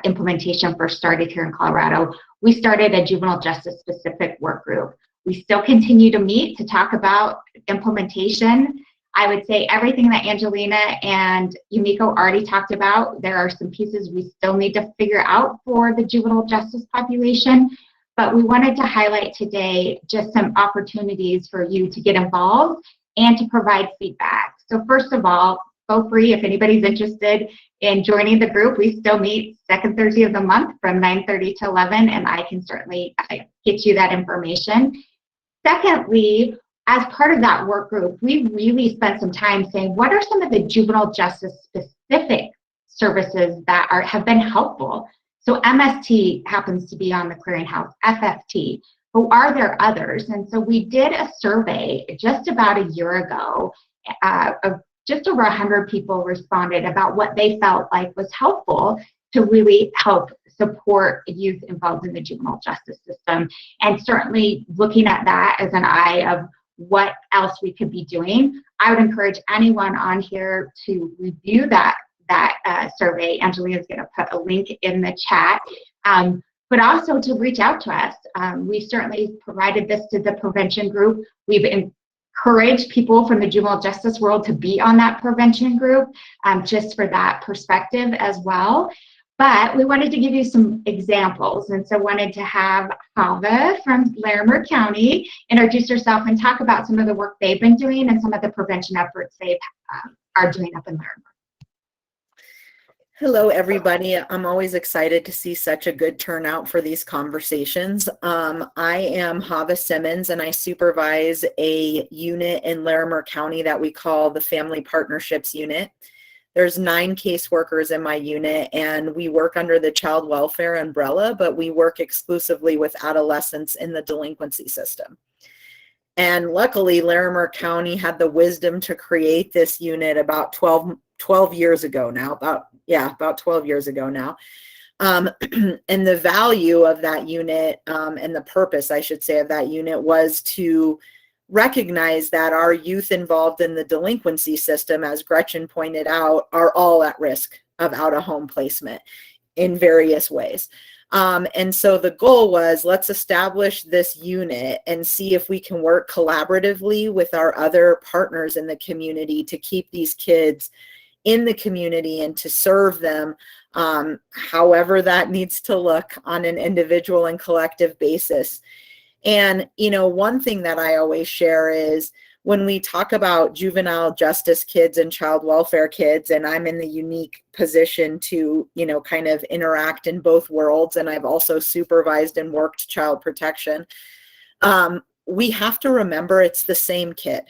Speaker 4: implementation first started here in Colorado, we started a juvenile justice specific work group. We still continue to meet to talk about implementation. I would say everything that Angelina and Yumiko already talked about, there are some pieces we still need to figure out for the juvenile justice population, but we wanted to highlight today just some opportunities for you to get involved and to provide feedback. So first of all, feel free if anybody's interested in joining the group. We still meet second Thursday of the month from 9:30 to 11, and I can certainly get you that information. Secondly, as part of that work group, we really spent some time saying, what are some of the juvenile justice specific services that have been helpful? So MST happens to be on the clearinghouse, FFT, but are there others? And so we did a survey just about a year ago of just over 100 people responded about what they felt like was helpful to really help support youth involved in the juvenile justice system. And certainly looking at that as an eye of what else we could be doing, I would encourage anyone on here to review that survey. Angelina is going to put a link in the chat, but also to reach out to us. We've certainly provided this to the prevention group. We've encouraged people from the juvenile justice world to be on that prevention group, just for that perspective as well. But we wanted to give you some examples, and so wanted to have Hava from Larimer County introduce herself and talk about some of the work they've been doing and some of the prevention efforts they are doing up in Larimer.
Speaker 5: Hello, everybody. I'm always excited to see such a good turnout for these conversations. I am Hava Simmons, and I supervise a unit in Larimer County that we call the Family Partnerships Unit. There's 9 caseworkers in my unit, and we work under the child welfare umbrella, but we work exclusively with adolescents in the delinquency system. And luckily, Larimer County had the wisdom to create this unit about 12 years ago now, about 12 years ago now. And the value of that unit, and the purpose, I should say, of that unit was to recognize that our youth involved in the delinquency system, as Gretchen pointed out, are all at risk of out-of-home placement in various ways. And so the goal was, let's establish this unit and see if we can work collaboratively with our other partners in the community to keep these kids in the community and to serve them however that needs to look on an individual and collective basis. And, you know, one thing that I always share is when we talk about juvenile justice kids and child welfare kids, and I'm in the unique position to, you know, kind of interact in both worlds, and I've also supervised and worked child protection, we have to remember it's the same kid.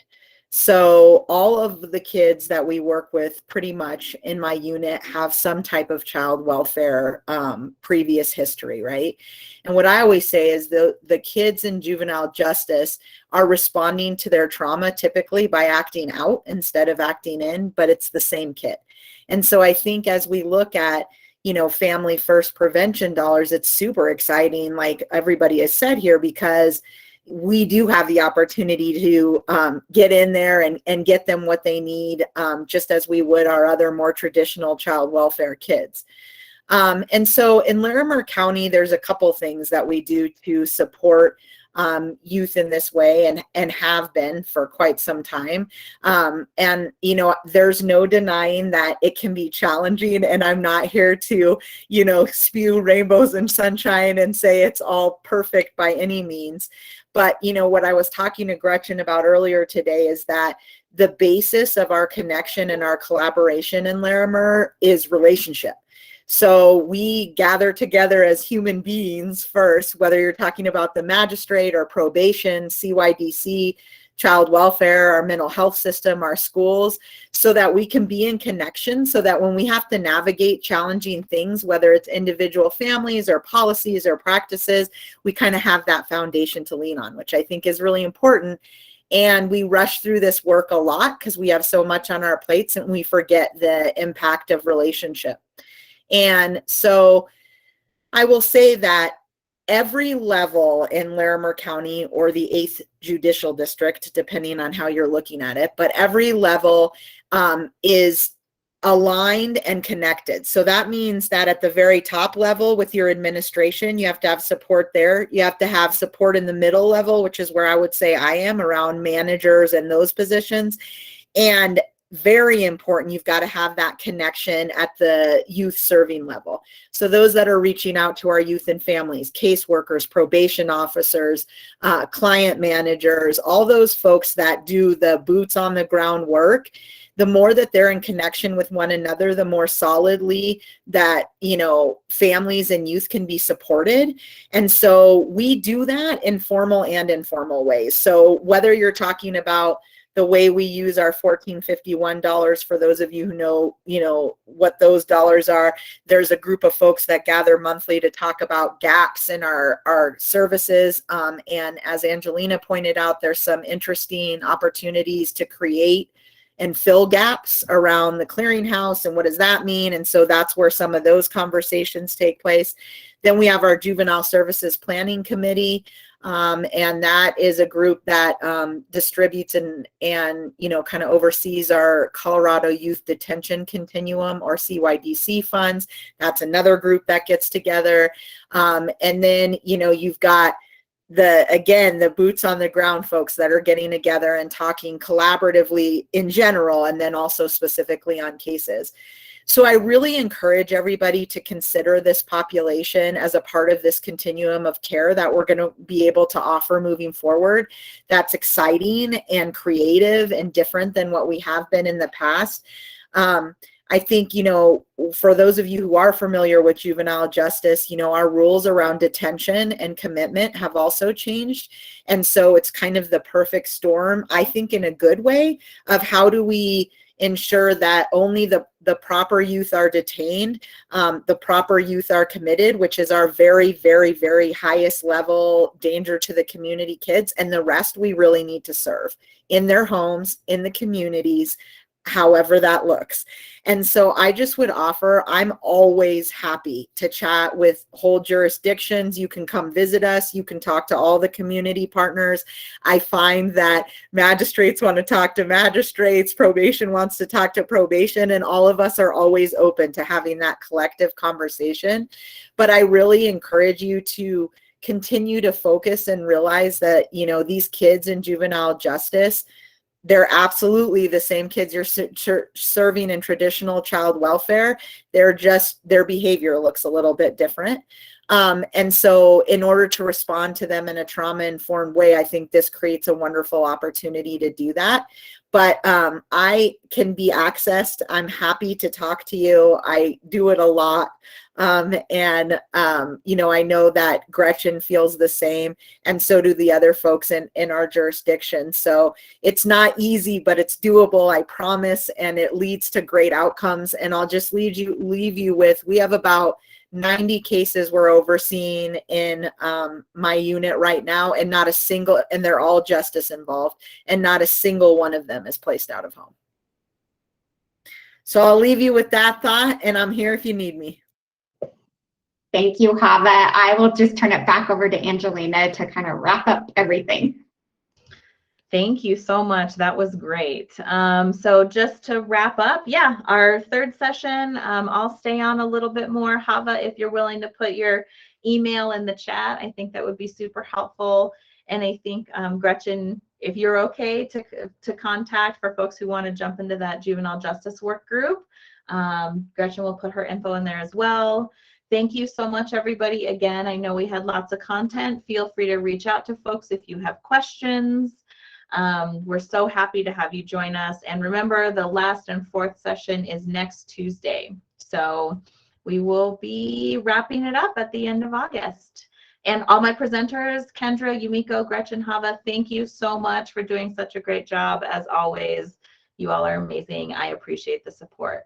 Speaker 5: So all of the kids that we work with pretty much in my unit have some type of child welfare previous history, right? And what I always say is the kids in juvenile justice are responding to their trauma typically by acting out instead of acting in, but it's the same kid. And so I think as we look at, you know, family first prevention dollars, it's super exciting, like everybody has said here, because we do have the opportunity to get in there and get them what they need, just as we would our other more traditional child welfare kids. And so in Larimer County, there's a couple things that we do to support youth in this way, and have been for quite some time. And, you know, there's no denying that it can be challenging, and I'm not here to, you know, spew rainbows and sunshine and say it's all perfect by any means. But, you know, what I was talking to Gretchen about earlier today is that the basis of our connection and our collaboration in Larimer is relationship. So we gather together as human beings first, whether you're talking about the magistrate or probation, CYDC, child welfare, our mental health system, our schools, so that we can be in connection, so that when we have to navigate challenging things, whether it's individual families or policies or practices, we kind of have that foundation to lean on, which I think is really important. And we rush through this work a lot because we have so much on our plates and we forget the impact of relationship. And so I will say that every level in Larimer County, or the 8th Judicial District, depending on how you're looking at it, but every level is aligned and connected. So that means that at the very top level with your administration, you have to have support there. You have to have support in the middle level, which is where I would say I am, around managers and those positions. And very important, you've got to have that connection at the youth serving level. So those that are reaching out to our youth and families, caseworkers, probation officers, client managers, all those folks that do the boots on the ground work, the more that they're in connection with one another, the more solidly that, you know, families and youth can be supported. And so we do that in formal and informal ways. So whether you're talking about the way we use our $1451, for those of you who know, you know, what those dollars are, there's a group of folks that gather monthly to talk about gaps in our services. And as Angelina pointed out, there's some interesting opportunities to create and fill gaps around the clearinghouse, and what does that mean? And so that's where some of those conversations take place. Then we have our Juvenile Services Planning Committee, and that is a group that distributes and you know, kind of oversees our Colorado Youth Detention Continuum, or CYDC funds. That's another group that gets together. And then, you know, you've got the boots on the ground folks that are getting together and talking collaboratively in general, and then also specifically on cases. So I really encourage everybody to consider this population as a part of this continuum of care that we're going to be able to offer moving forward. That's exciting and creative and different than what we have been in the past. I think, you know, for those of you who are familiar with juvenile justice, you know, our rules around detention and commitment have also changed. And so it's kind of the perfect storm, I think, in a good way, of how do we ensure that only the proper youth are detained, the proper youth are committed, which is our very, very, very highest level danger to the community kids, and the rest we really need to serve in their homes, in the communities, however that looks. And so I just would offer, I'm always happy to chat with whole jurisdictions. You can come visit us. You can talk to all the community partners. I find that magistrates want to talk to magistrates, probation wants to talk to probation, and all of us are always open to having that collective conversation. But I really encourage you to continue to focus and realize that, you know, these kids in juvenile justice, they're absolutely the same kids you're serving in traditional child welfare. They're just, their behavior looks a little bit different. And so in order to respond to them in a trauma-informed way, I think this creates a wonderful opportunity to do that. But I can be accessed. I'm happy to talk to you. I do it a lot. You know, I know that Gretchen feels the same, and so do the other folks in our jurisdiction. So it's not easy, but it's doable, I promise, and it leads to great outcomes. And I'll just leave you with, we have about 90 cases we're overseeing in my unit right now, and not a single, and they're all justice involved, and not a single one of them is placed out of home. So I'll leave you with that thought, and I'm here if you need me.
Speaker 4: Thank you, Hava. I will just turn it back over to Angelina to kind of wrap up everything.
Speaker 1: Thank you so much. That was great. So just to wrap up, yeah, our third session, I'll stay on a little bit more. Hava, if you're willing to put your email in the chat, I think that would be super helpful. And I think, Gretchen, if you're okay to contact for folks who want to jump into that juvenile justice work group, Gretchen will put her info in there as well. Thank you so much, everybody. Again, I know we had lots of content. Feel free to reach out to folks if you have questions. We're so happy to have you join us. And remember, the last and fourth session is next Tuesday. So we will be wrapping it up at the end of August. And all my presenters, Kendra, Yumiko, Gretchen, Hava, thank you so much for doing such a great job. As always, you all are amazing. I appreciate the support.